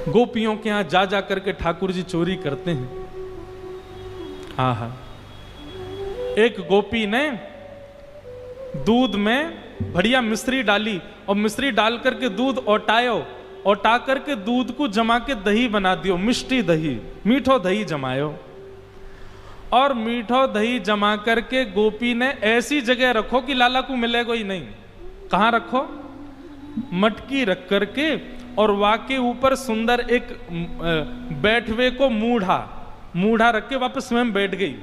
गोपियों के यहां जा जा करके ठाकुर जी चोरी करते हैं। हाँ, एक गोपी ने दूध में बढ़िया मिश्री डाली और मिश्री डाल करके दूध औटायो, औटा करके दूध को जमा के दही बना दियो, मिष्टी दही, मीठो दही जमायो। और मीठो दही जमा करके गोपी ने ऐसी जगह रखो कि लाला को मिलेगा ही नहीं। कहां रखो? मटकी रख करके और वाके ऊपर सुंदर एक बैठवे को मूढ़ा रख के वापस स्वयं बैठ गई।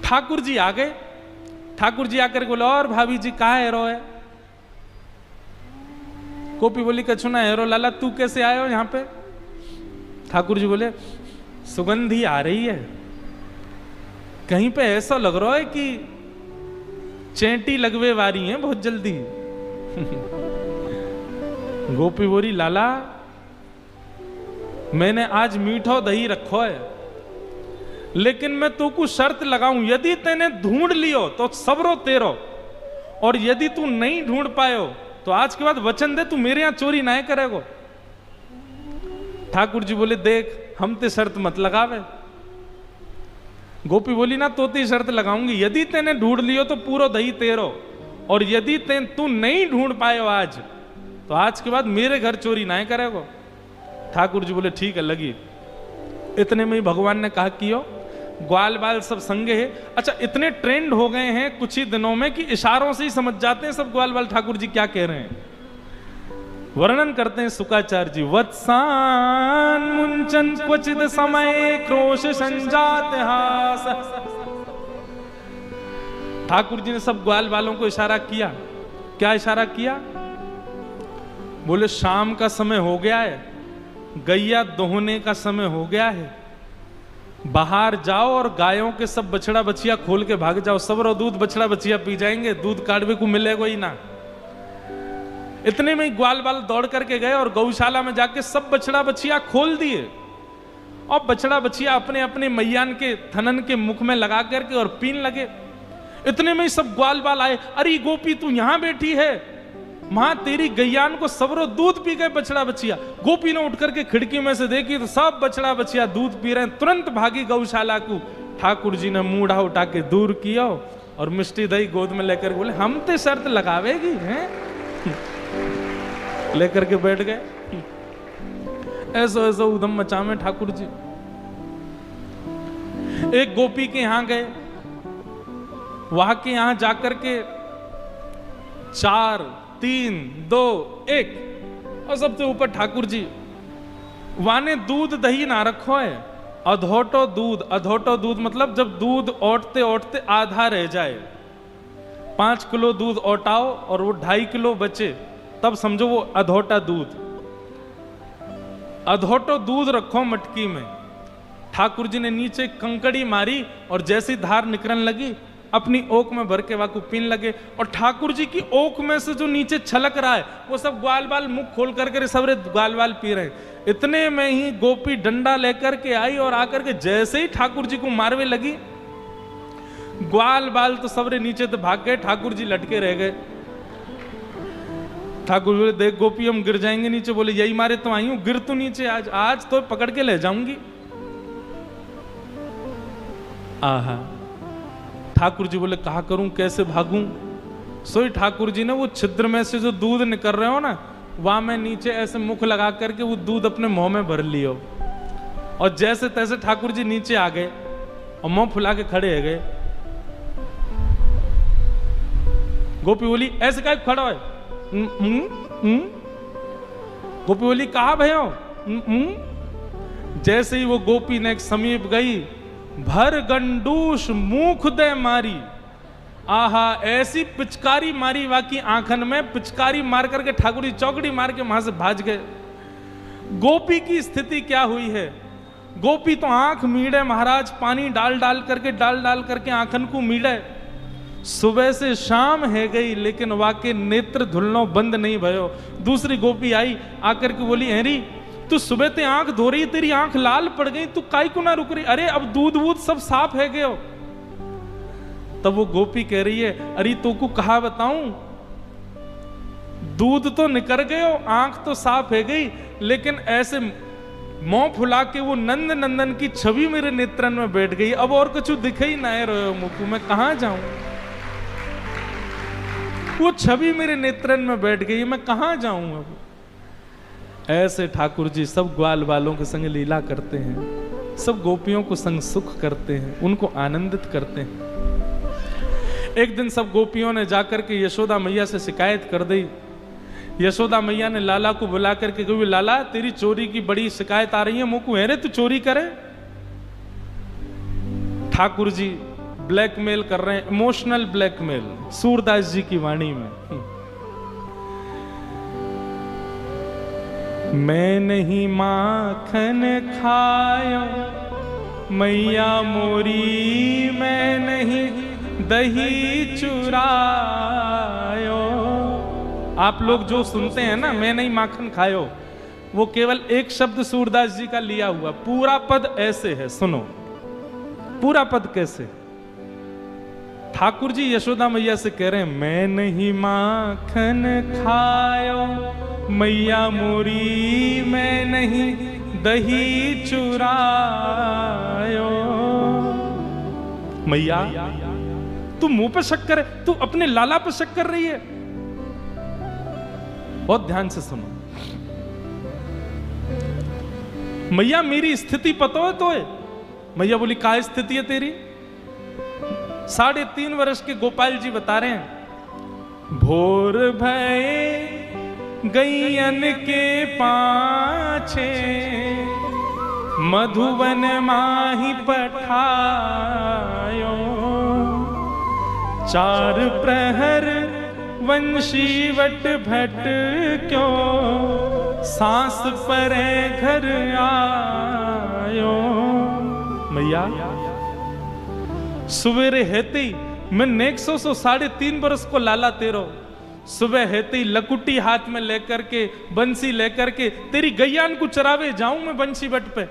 ठाकुर जी आ गए। ठाकुर जी आकर बोले, और भाभी जी कहाँ है रो है? गोपी बोली, कछु ना हेरो लाला, तू कैसे आए हो यहाँ पे? ठाकुर जी बोले, सुगंधी आ रही है, कहीं पे ऐसा लग रहा है कि चेंटी लगवे वारी है बहुत जल्दी। गोपी बोली, लाला मैंने आज मीठो दही रखो है, लेकिन मैं तू को शर्त लगाऊं, यदि तेने ढूंढ लियो तो सबरो तेरो, और यदि तू नहीं ढूंढ पायो तो आज के बाद वचन दे तू मेरे यहां चोरी ना करेगो। ठाकुर जी बोले, देख हम ते शर्त मत लगावे। गोपी बोली, ना तो ती शर्त लगाऊंगी, यदि तेने ढूंढ लियो तो पूरा दही तेरो, और यदि तू नहीं ढूंढ पायो आज तो आज के बाद मेरे घर चोरी ना करेगो। ठाकुर जी बोले, ठीक है लगी। इतने में ही भगवान ने कहा कियो, ग्वाल बाल सब संगे है। अच्छा, इतने ट्रेंड हो गए हैं कुछ ही दिनों में कि इशारों से ही समझ जाते हैं सब ग्वाल बाल ठाकुर जी क्या कह रहे हैं। वर्णन करते हैं शुकाचार्य जी, वत्सान मुंचन क्वचित समय क्रोश संजात हास। ठाकुर जी ने सब ग्वाल बालों को इशारा किया। क्या इशारा किया? बोले, शाम का समय हो गया है, गैया दोहने का समय हो गया है, बाहर जाओ और गायों के सब बछड़ा बछिया खोल के भाग जाओ, सब रो दूध बछड़ा बछिया पी जाएंगे, दूध काटवे को मिलेगा ही ना। इतने में ही ग्वाल बाल दौड़ करके गए और गौशाला में जाके सब बछड़ा बछिया खोल दिए, और बछड़ा बछिया अपने अपने मैयान के थनन के मुख में लगा करके और पीन लगे। इतने में ही सब ग्वाल बाल आए, अरे गोपी तू यहां बैठी है, मां तेरी गैयान को सबरो दूध पी गए बछड़ा बछिया। गोपी ने उठ करके खिड़की में से देखी तो सब बछड़ा बछिया दूध पी रहे हैं, तुरंत भागी गौशाला को। ठाकुर जी ने मूढ़ा उठा के दूर किया और मिष्टी दही गोद में लेकर बोले, हम ते शर्त लगावेगी हैं? लेकर के बैठ गए। ऐसो ऐसो उधम मचावे ठाकुर जी। एक गोपी के यहां गए, वहां के यहां जाकर के 4 3 2 1 और सबसे ऊपर ठाकुर जी। वाने दूध दही ना रखो है, अधोटो दूध। अधोटो दूध मतलब जब दूध औटते औटते आधा रह जाए, 5 किलो दूध औटाओ और वो 2.5 किलो बचे, तब समझो वो अधोटा दूध। अधोटो दूध रखो मटकी में। ठाकुर जी ने नीचे कंकड़ी मारी और जैसी धार निकलने लगी अपनी ओक में भर के वाकू पीन लगे, और ठाकुर जी की ओक में से जो नीचे छलक रहा है वो सब ग्वाल बाल मुख खोल करके सबरे ग्वाल बाल पी रहे हैं। इतने में ही गोपी डंडा लेकर के आई और आकर के जैसे ही ठाकुर जी को मारवे लगी, ग्वाल बाल तो सबरे नीचे तो भाग गए, ठाकुर जी लटके रह गए। ठाकुर बोले, देख गोपी हम गिर जाएंगे नीचे। बोले, यही मारे तो आई हूं, गिर तू नीचे, आज तो पकड़ के ले जाऊंगी। आहा। ठाकुर जी बोले, कहा करूं, कैसे भागूं? सोई ठाकुर जी ने वो छिद्र में से जो दूध निकल रहे हो ना, वहां में नीचे ऐसे मुख लगा करके वो दूध अपने मुंह में भर लियो, और जैसे तैसे ठाकुर जी नीचे आ गए और मुंह फुला के खड़े हो गए। गोपी बोली, ऐसे काय खड़ा है? गोपी बोली, कहा भयो? जैसे ही वो गोपी ने समीप गई, भर गंडूस मुख दे मारी। आहा, ऐसी पिचकारी मारी वाकी आंखन में, पिचकारी मार करके ठाकुर जी चौकड़ी मार के वहां से भाज गए। गोपी की स्थिति क्या हुई है? गोपी तो आंख मीड़े महाराज, पानी डाल डाल करके आंखन को मीड़े। सुबह से शाम है गई लेकिन वाके नेत्र धुलनो बंद नहीं भयो। दूसरी गोपी आई, आकर के बोली, हेरी तू सुबह ते आंख धो रही, तेरी आंख लाल पड़ गई, तू काई को ना रुक रही? अरे अब दूध वूध सब साफ है गए हो। तब वो गोपी कह रही है, अरे तो को कहा बताऊं, दूध तो निकल गयो, आंख तो साफ है गई, लेकिन ऐसे मुंह फुला के वो नंद नंदन की छवि मेरे नेत्रन में बैठ गई। अब और कुछ दिखे ही ना रहो मुकु, मैं कहां जाऊं? वो छवि मेरे नेत्रन में बैठ गई, मैं कहां जाऊं अब? ऐसे ठाकुर जी सब ग्वाल वालों के संग लीला करते हैं, सब गोपियों को संग सुख करते हैं, उनको आनंदित करते हैं। एक दिन सब गोपियों ने जाकर के यशोदा मैया से शिकायत कर दी। यशोदा मैया ने लाला को बुला करके कही, लाला तेरी चोरी की बड़ी शिकायत आ रही है, मुकु है रे तू चोरी करे। ठाकुर जी ब्लैकमेल कर रहे हैं, इमोशनल ब्लैकमेल, सूरदास जी की वाणी में। मैं नहीं माखन खायो मैया मोरी, मैं नहीं दही चुरायो। आप लोग जो सुनते हैं ना, मैं नहीं माखन खायो, वो केवल एक शब्द सूरदास जी का लिया हुआ। पूरा पद ऐसे है, सुनो पूरा पद कैसे। ठाकुर जी यशोदा मैया से कह रहे हैं, मैं नहीं माखन खायो मैया मोरी, मैं नहीं दही चुरायो। मैया तू मुंह पे शक करे, तू अपने लाला पे शक कर रही है। बहुत ध्यान से सुनो। मैया मेरी स्थिति पता है तो है? मैया बोली क्या स्थिति है तेरी? 3.5 वर्ष के गोपाल जी बता रहे हैं, भोर भये गैयन के पाछे, मधुवन माही पठायो, 4 प्रहर वंशीवट भट क्यों, सांस परे घर आयो। मैया सवेरे हेती मैं नेक्सो 3.5 बरस को लाला तेरो, सुबह हेती लकुटी हाथ में लेकर के, बंसी लेकर के तेरी गैयान को चरावे जाऊं मैं बंसी बट पे,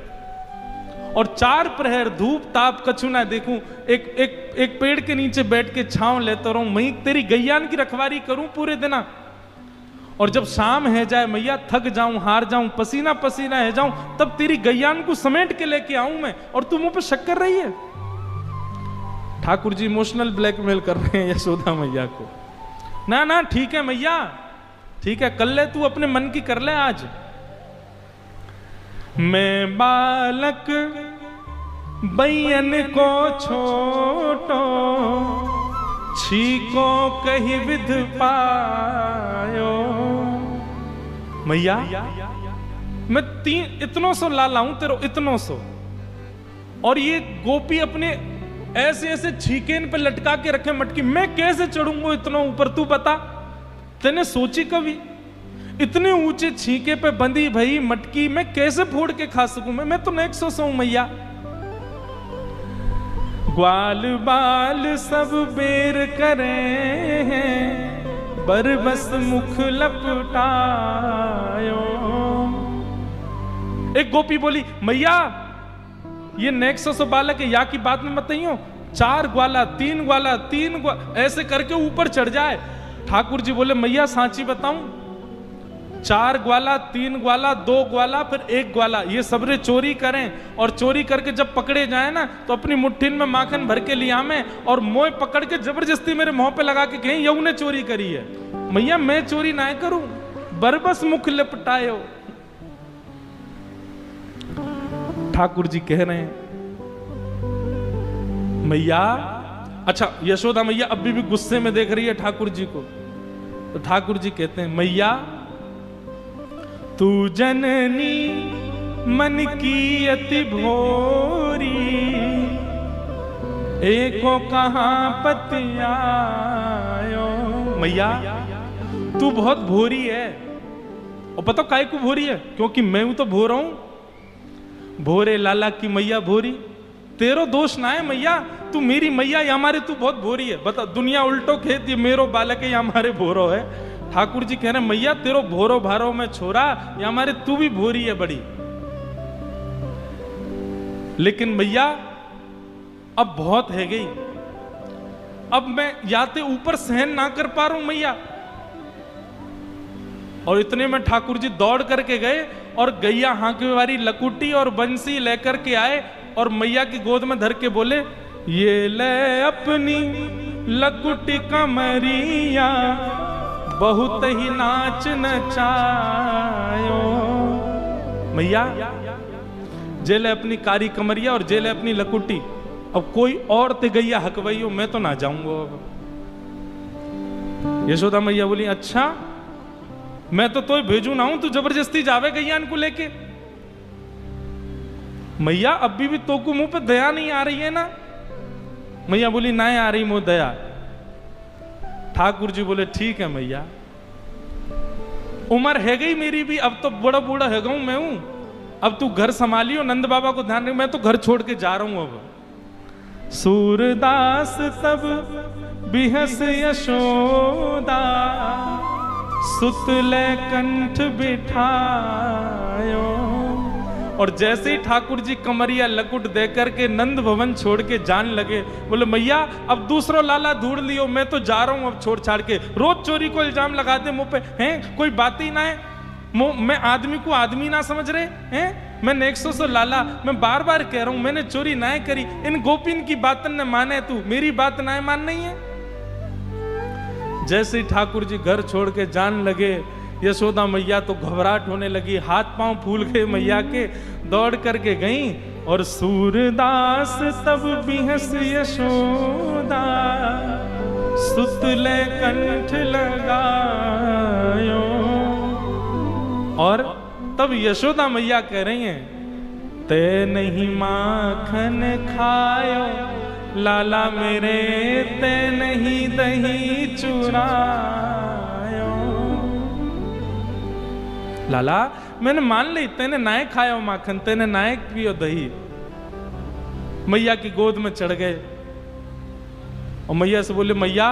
और 4 प्रहर धूप ताप कछु ना देखूं, एक पेड़ के नीचे बैठ के छांव लेता रहूं, मैं तेरी गैयान की रखवारी करूं पूरे दिन। और जब शाम है जाए मैया, थक जाऊं, हार जाऊं, पसीना पसीना है जाऊं, तब तेरी गैयान को समेट के लेके आऊं मैं, और तू मुंह पे शक कर रही है। ठाकुर जी इमोशनल ब्लैकमेल कर रहे हैं यशोदा मैया को। ना ना ठीक है मैया, ठीक है कर ले, तू अपने मन की कर ले आज। मैं बालक बैयन को छोटो, छीको कही विध पायो। मैया मैं इतनों सो लाला हूं तेरो, इतनों सो, और ये गोपी अपने ऐसे ऐसे छीकेन पे लटका के रखे मटकी, मैं कैसे चढ़ूंगा इतना ऊपर? तू बता, तेने सोची कभी? इतने ऊंचे छीके पे बंधी भई मटकी मैं कैसे फोड़ के खा सकूं? मैं तो नेक सो हूं मैया। ग्वाल बाल सब बेर करे हैं, बरबस मुख लपटायो। एक गोपी बोली, मैया ये नेक्सस बालक है, या की बात में मत नहीं हो, 4 ग्वाला 3 ग्वाला 3 ऐसे करके ऊपर चढ़ जाए। ठाकुर जी बोले, मैया सांची बताऊं, 4 ग्वाला 3 ग्वाला 2 ग्वाला फिर 1 ग्वाला, ये सबरे चोरी करें, और चोरी करके जब पकड़े जाए ना तो अपनी मुट्ठी में माखन भर के लिया में, और मोह पकड़ के जबरदस्ती मेरे मुंह पे लगा के कहें यऊ ने चोरी करी है। मैया मैं चोरी ना करूं, बरबस मुख लिपटायो। ठाकुर जी कह रहे हैं मैया, अच्छा यशोदा मैया अभी भी गुस्से में देख रही है ठाकुर जी को, तो ठाकुर जी कहते हैं, मैया तू जननी मन की अति भोरी, एको कहां पतियायो। मैया तू बहुत भोरी है, और पता काहे को भोरी है? क्योंकि मैं हूं तो भोरा हूं। भोरे लाला की मैया भोरी, तेरो दोष ना है मैया, तू मेरी मैया या हमारे तू बहुत भोरी है। बता, दुनिया उल्टो खेत, ये मेरो बालक है या हमारे भोरो है। ठाकुर जी कह रहे हैं, मैया तेरो भोरो भारो में छोरा, या हमारे तू भी भोरी है बड़ी। लेकिन मैया अब बहुत है गई, अब मैं याते ऊपर सहन ना कर पा रहा हूं मैया। और इतने में ठाकुर जी दौड़ करके गए और गैया हांके वाली लकुटी और बंसी लेकर के आए और मैया की गोद में धर के बोले, ये ले अपनी लकुटी कमरिया, बहुत ही नाच नचायो। मैया जेले अपनी कारी कमरिया और जेले अपनी लकुटी, अब कोई और ते गैया हकवई हो, मैं तो ना जाऊंगा। अब यशोदा मैया बोली, अच्छा मैं तो तोय भेजू ना हूं, तू जबरदस्ती जावे गैया इनको लेके। मैया अभी भी तो को मुंह पे दया नहीं आ रही है ना? मैया बोली, ना आ रही मुंह दया। ठाकुर जी बोले, ठीक है मैया, उम्र है गई मेरी भी, अब तो बड़ा बूढ़ा है गऊ मैं हूं, अब तू घर संभालियो, नंद बाबा को ध्यान रख, मैं तो घर छोड़ के जा रहा हूं। अब सूरदास तब बिहस यशोदा, सुतले कंठ बिठायो। और जैसे ही ठाकुर जी कमरिया लकुट दे करके नंद भवन छोड़ के जान लगे, बोले मैया अब दूसरो लाला ढूंढ लियो, मैं तो जा रहा हूं अब छोड़ छाड़ के। रोज चोरी को इल्जाम लगा दे मुंह पे, हैं कोई बात ही ना है, मैं आदमी को आदमी ना समझ रहे हैं। मैं 100 लाला, मैं बार बार कह रहा हूं मैंने चोरी ना करी, इन गोपिन की बातन ने माने, तू मेरी बात ना मान नहीं है। जैसे ही ठाकुर जी घर छोड़ के जान लगे, यशोदा मैया तो घबराहट होने लगी, हाथ पांव फूल गए मैया के, दौड़ करके गई। और सूरदास तब बिहस यशोदा, सुतले कंठ लगायो। और तब यशोदा मैया कह रही हैं, ते नहीं माखन खायो लाला मेरे, ते नहीं दही चुरायो। लाला मैंने मान ली, तेने नाय खायो माखन, तेने नाय पियो दही। मैया की गोद में चढ़ गए और मैया से बोले, मैया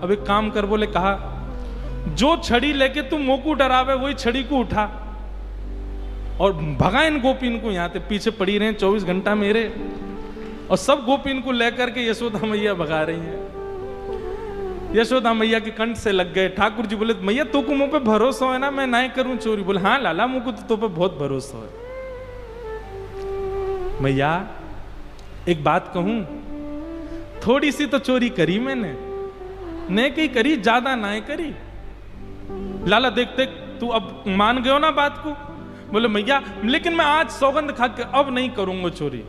अब एक काम कर। बोले, कहा, जो छड़ी लेके तुम मोकू डरावे वही छड़ी को उठा और भगा इन गोपिन को, यहां पीछे पड़ी रहे 24 घंटा मेरे। और सब गोपिन को लेकर के यशोदा मैया भगा रही हैं। यशोदा मैया के कंठ से लग गए। ठाकुर जी बोले, मैया तो को मुंह पे भरोसा है ना, मैं ना करूं चोरी? बोले, हाँ लाला मुझको तो पे बहुत भरोसा है। मैया एक बात कहूं, थोड़ी सी तो चोरी करी मैंने, नेकी करी, ज्यादा ना करी। लाला देख देख तू अब मान गयो ना बात को। बोले, मैया लेकिन मैं आज सौगंध खा के अब नहीं करूंगा चोरी।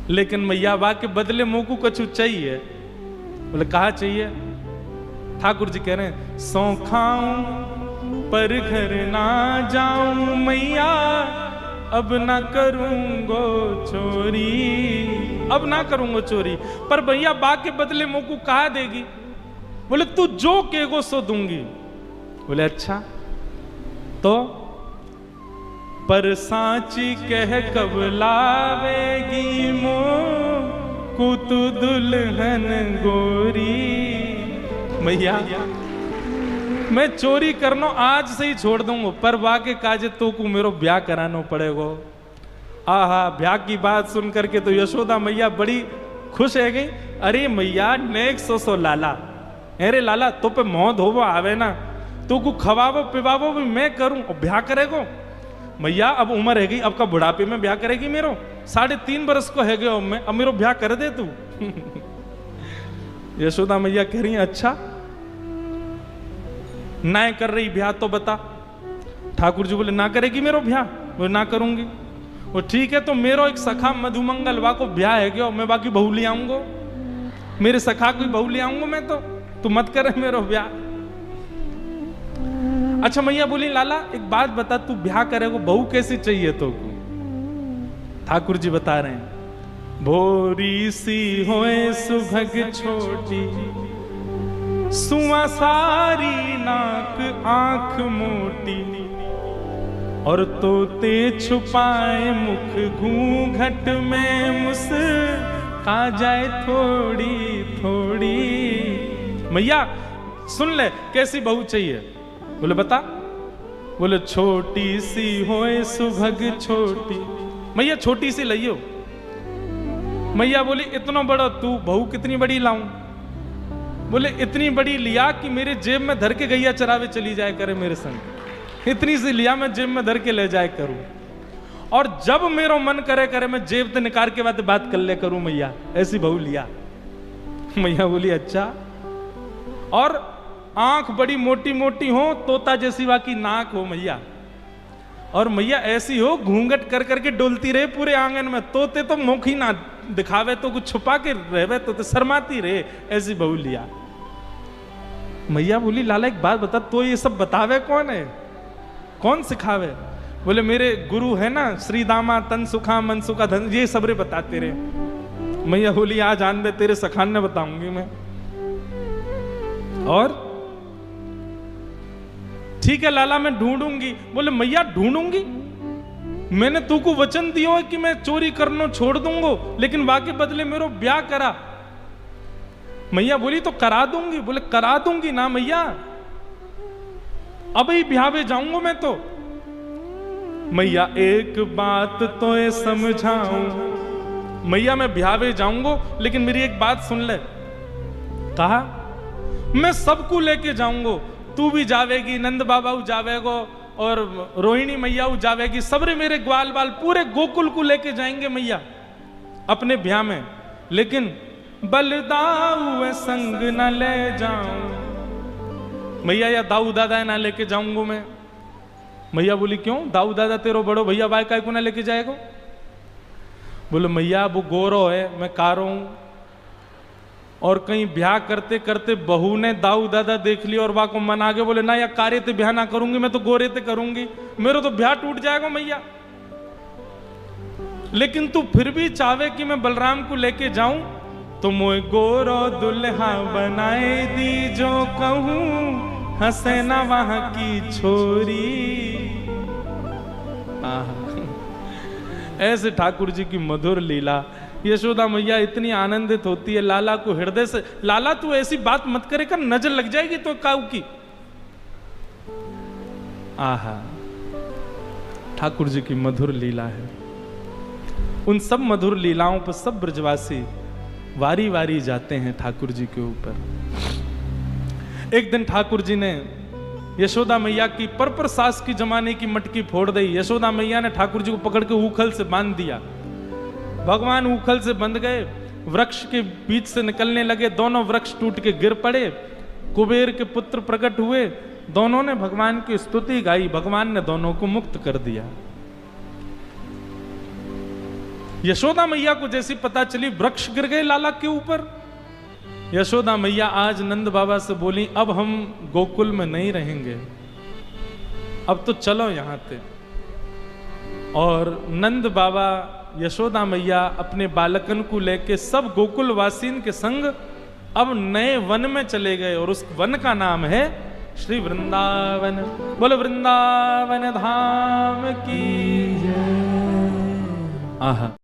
लेकिन मैया बा के बदले मुंह को कछु चाहिए। बोले, कहा चाहिए? ठाकुर जी कह रहे हैं, सौ खाऊं पर घर ना जाऊं मैया, अब ना करूंगो चोरी, अब ना करूंगो चोरी। पर भैया बा के बदले मुंह को कहा देगी? बोले, तू जो कहेगो सो दूंगी। बोले, अच्छा तो पर सांची कह कब लावेगी मोह तू दुल्हन गोरी। मैया मैं चोरी करनो आज से ही छोड़ दूंगा, पर वाके काजे तो को मेरो ब्याह करानो पड़ेगो। आहा, ब्याह की बात सुन करके तो यशोदा मैया बड़ी खुश है गई। अरे मैया नेक सो लाला, अरे लाला तो पे मोह धोवो आवे ना, तो को खवावो पिवावो भी मैं करूं और ब्याह करेगो। मैया अब उम्र है गई, अब का बुढ़ापे में ब्याह करेगी मेरो? 3.5 बरस को है गया अब मेरो ब्याह कर दे तू। यशोदा मैया कह रही है, अच्छा ना कर रही ब्याह तो बता। ठाकुर जी बोले, ना करेगी मेरो ब्याह? वो ना करूंगी। वो ठीक है, तो मेरो एक सखा मधुमंगल वा को ब्याह है गया, मैं बाकी बहू ले आऊंगा, मेरे सखा को बहू ले आऊंगा मैं, तो तू मत करे मेरो ब्याह। अच्छा मैया बोली, लाला एक बात बता, तू ब्याह करेगा बहू कैसी चाहिए तो? ठाकुर जी बता रहे हैं, भोरी सी होए सुभग छोटी, सुआ सारी नाक आंख मोटी, और तोते छुपाए मुख घूंघट में मुस्का जाए थोड़ी थोड़ी। मैया सुन ले, कैसी बहू चाहिए? बोले, बता। बोले, छोटी सी होए सुभग छोटी। मैया छोटी सी लइयो। मैया बोली, इतना बड़ा तू बहू कितनी बड़ी लाऊं? बोले इतनी बड़ी लिया कि मेरे जेब में धर के गैया चरावे चली जाए करे मेरे संग। इतनी सी लिया मैं जेब में धर के ले जाए करूं, और जब मेरा मन करे करे मैं जेब से निकाल के बात कर ले करूं मैया, ऐसी बहू लिया। मैया बोली अच्छा। और आंख बड़ी मोटी मोटी हो, तोता जैसी बाकी नाक हो मैया, और मैया ऐसी हो घूंघट कर करके डोलती रहे पूरे आंगन में, तोते तो मुख ही ना दिखावे तो कुछ छुपा के रहे तो शर्माती रहे, ऐसी बहू लिया। मैया बोली लाला एक बात बता, तो ये सब बतावे कौन है, कौन सिखावे? बोले मेरे गुरु है ना, श्री दामा तन सुखा मन सुखा धन, ये सबरे बताते रहे। मैया बोली आज आन बे तेरे सखान ने बताऊंगी मैं। और ठीक है लाला मैं ढूंढूंगी। बोले मैया ढूंढूंगी, मैंने तू को वचन दियो है कि मैं चोरी करना छोड़ दूंगा, लेकिन बाकी बदले मेरो ब्याह करा। मैया बोली तो करा दूंगी। बोले करा दूंगी ना मैया, अब ही ब्याह जाऊंगा मैं तो। मैया एक बात तो ये समझाऊं, मैया मैं ब्याह जाऊंगा लेकिन मेरी एक बात सुन ले। कहा मैं सबको लेके जाऊंगा, तू भी जावेगी, नंद बाबा जावेगो और रोहिणी मैया जावेगी, सबरे मेरे ग्वाल बाल पूरे गोकुल को लेके जाएंगे मैया अपने ब्याह में, लेकिन बलदाऊ संग न ले जाऊं मैया, या दाऊ दादा ना लेके जाऊंगा मैं। मैया बोली क्यों, दाऊ दादा तेरो बड़ो भैया भाई काय को ना लेके जाएगा? बोले मैया वो गोरो है, मैं कारो हूं, और कहीं ब्याह करते करते बहू ने दाऊ दादा देख लिया और वाको मन आगे, बोले ना या कारे ते ब्याह ना करूंगी, मैं तो गोरे ते करूंगी, मेरा तो ब्याह टूट जाएगा मैया। लेकिन तू फिर भी चाहे कि मैं बलराम को लेके जाऊं, तो मोए गोरो दुल्हा बनाए दी, जो कहूं हंसे ना वहां की छोरी। ऐसे ठाकुर जी की मधुर लीला। यशोदा मैया इतनी आनंदित होती है लाला को हृदय से, लाला तू ऐसी बात मत करे कर, नजर लग जाएगी तो काऊ की। आहा ठाकुर जी की मधुर लीला है। उन सब मधुर लीलाओं पर सब ब्रजवासी वारी वारी जाते हैं ठाकुर जी के ऊपर। एक दिन ठाकुर जी ने यशोदा मैया की पर सास की जमाने की मटकी फोड़ दी। यशोदा मैया ने ठाकुर जी को पकड़ के ऊखल से बांध दिया। भगवान ऊखल से बंध गए, वृक्ष के बीच से निकलने लगे, दोनों वृक्ष टूट के गिर पड़े। कुबेर के पुत्र प्रकट हुए, दोनों ने भगवान की स्तुति गाई, भगवान ने दोनों को मुक्त कर दिया। यशोदा मैया को जैसी पता चली वृक्ष गिर गए लाला के ऊपर, यशोदा मैया आज नंद बाबा से बोली अब हम गोकुल में नहीं रहेंगे, अब तो चलो यहां से। और नंद बाबा यशोदा मैया अपने बालकन को लेके सब गोकुल वासीन के संग अब नए वन में चले गए, और उस वन का नाम है श्री वृंदावन। बोलो वृंदावन धाम की जय। आहा